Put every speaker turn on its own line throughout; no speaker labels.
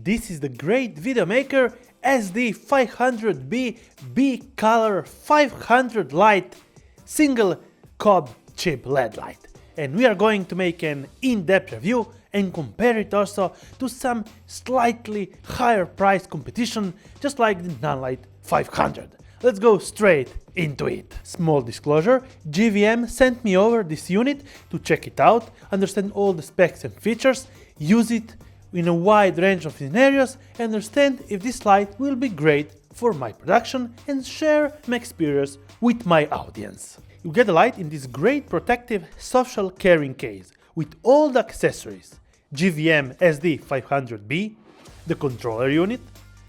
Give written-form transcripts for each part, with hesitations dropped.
This is the great videomaker SD500B B-Color 500 light single cob chip LED light, and we are going to make an in-depth review and compare it also to some slightly higher price competition just like the Nanlite 500. Let's go straight into it. Small disclosure, GVM sent me over this unit to check it out, understand all the specs and features, use it in a wide range of scenarios, and understand if this light will be great for my production and share my experience with my audience. You get the light in this great protective social carrying case with all the accessories: GVM SD500B, the controller unit,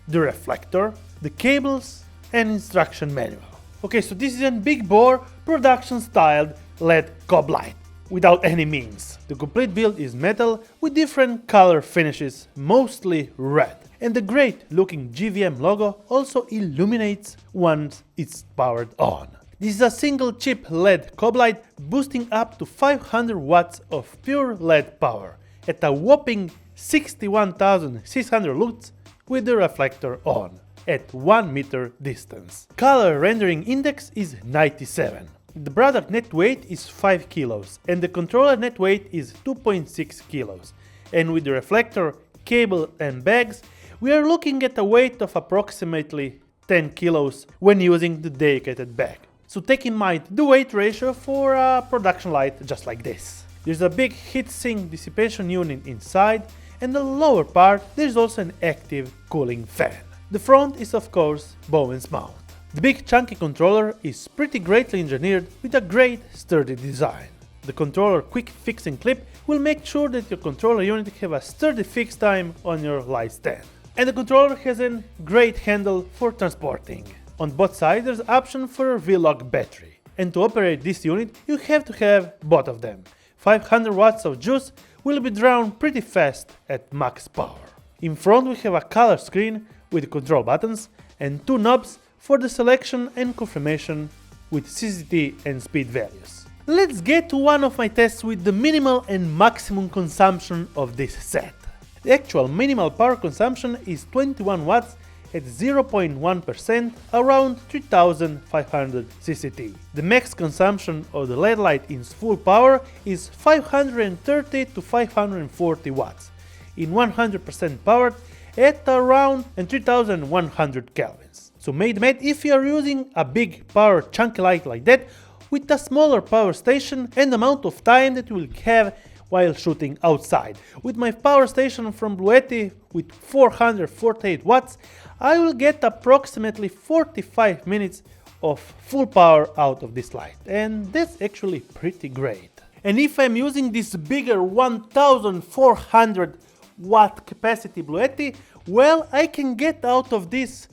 the reflector, the cables and instruction manual. Okay, so this is a big bore production styled LED cob light without any means. The complete build is metal with different color finishes, mostly red, and the great looking GVM logo also illuminates once it's powered on. This is a single chip LED cob light boosting up to 500 watts of pure LED power at a whopping 61,600 lux with the reflector on at 1 meter distance. Color rendering index is 97. The product net weight is 5 kilos and the controller net weight is 2.6 kilos. And with the reflector, cable and bags, we are looking at a weight of approximately 10 kilos when using the dedicated bag. So take in mind the weight ratio for a production light just like this. There's a big heatsink dissipation unit inside, and the lower part there's also an active cooling fan. The front is of course Bowens mount. The big chunky controller is pretty greatly engineered with a great sturdy design. The controller quick fixing clip will make sure that your controller unit have a sturdy fix time on your light stand. And the controller has a great handle for transporting. On both sides there's option for a V-Lock battery. And to operate this unit you have to have both of them. 500 watts of juice will be drawn pretty fast at max power. In front we have a color screen with control buttons and two knobs for the selection and confirmation with CCT and speed values. Let's get to one of my tests with the minimal and maximum consumption of this set. The actual minimal power consumption is 21 watts at 0.1%, around 3500 CCT. The max consumption of the LED light in full power is 530 to 540 watts, in 100% powered at around 3100 kelvins. So made if you are using a big power chunky light like that with a smaller power station and the amount of time that you will have while shooting outside. With my power station from Bluetti with 448 watts, I will get approximately 45 minutes of full power out of this light, and that's actually pretty great. And if I'm using this bigger 1400 watt capacity Bluetti, well, I can get out of this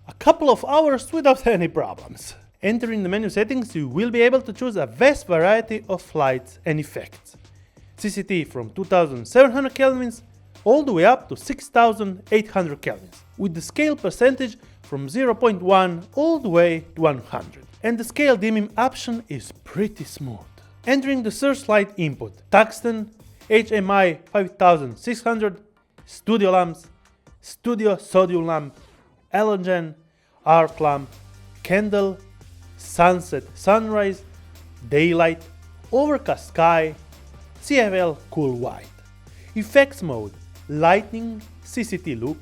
a couple of hours without any problems. Entering the menu settings, you will be able to choose a vast variety of lights and effects. CCT from 2700 kelvins all the way up to 6800 kelvins, with the scale percentage from 0.1 all the way to 100. And the scale dimming option is pretty smooth. Entering the searchlight input: tungsten, HMI 5600, studio lamps, studio sodium lamp, halogen, arc lamp, candle, sunset sunrise, daylight, overcast sky, CFL cool white. Effects mode: lightning, CCT loop,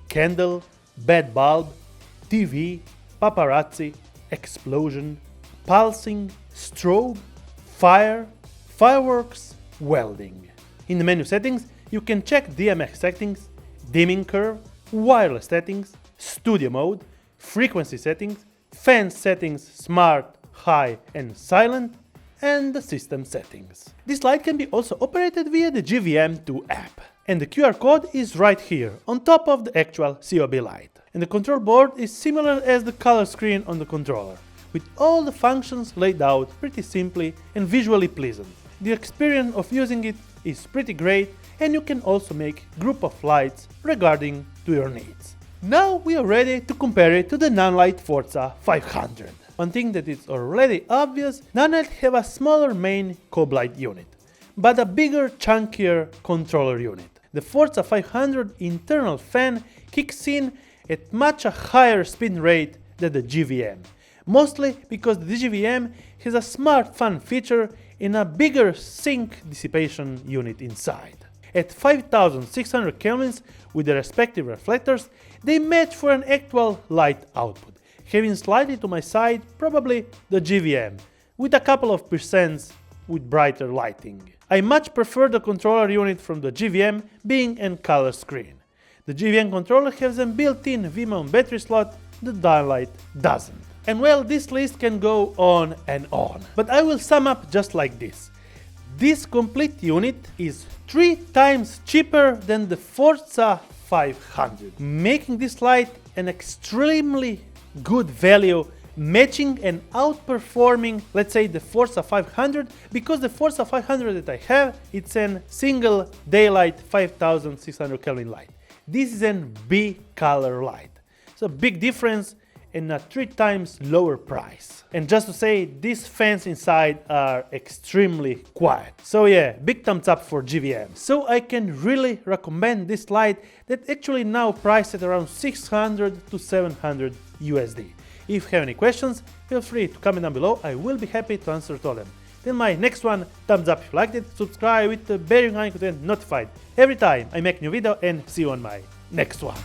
candle, bed bulb, TV, paparazzi, explosion, pulsing, strobe, fire, fireworks, welding. In the menu settings, you can check DMX settings, dimming curve, wireless settings, studio mode, frequency settings, fan settings, smart, high and silent, and the system settings. This light can be also operated via the GVM2 app. And the QR code is right here, on top of the actual COB light. And the control board is similar as the color screen on the controller, with all the functions laid out pretty simply and visually pleasant. The experience of using it is pretty great, and you can also make group of lights regarding to your needs. Now we are ready to compare it to the Nanlite Forza 500. One thing that is already obvious, Nanlite have a smaller main cob light unit, but a bigger, chunkier controller unit. The Forza 500 internal fan kicks in at much a higher spin rate than the GVM, mostly because the GVM has a smart fan feature and a bigger sink dissipation unit inside. At 5600 kelvins with the respective reflectors, they match for an actual light output, having slightly to my side probably the GVM, with a couple of percents with brighter lighting. I much prefer the controller unit from the GVM being in color screen. The GVM controller has a built-in V-mount battery slot, the Nanlite doesn't. And well, this list can go on and on, but I will sum up just like this. This complete unit is 3 times cheaper than the Forza 500, making this light an extremely good value, matching and outperforming, let's say, the Forza 500, because the Forza 500 that I have, it's a single daylight 5600 Kelvin light. This is a B color light, so big difference and a 3 times lower price. And just to say, these fans inside are extremely quiet. So yeah, big thumbs up for GVM. So I can really recommend this light that actually now priced at around 600 to 700 USD. If you have any questions, feel free to comment down below, I will be happy to answer to all them. Till my next one, thumbs up if you liked it, subscribe with the bell icon to get notified every time I make a new video, and see you on my next one.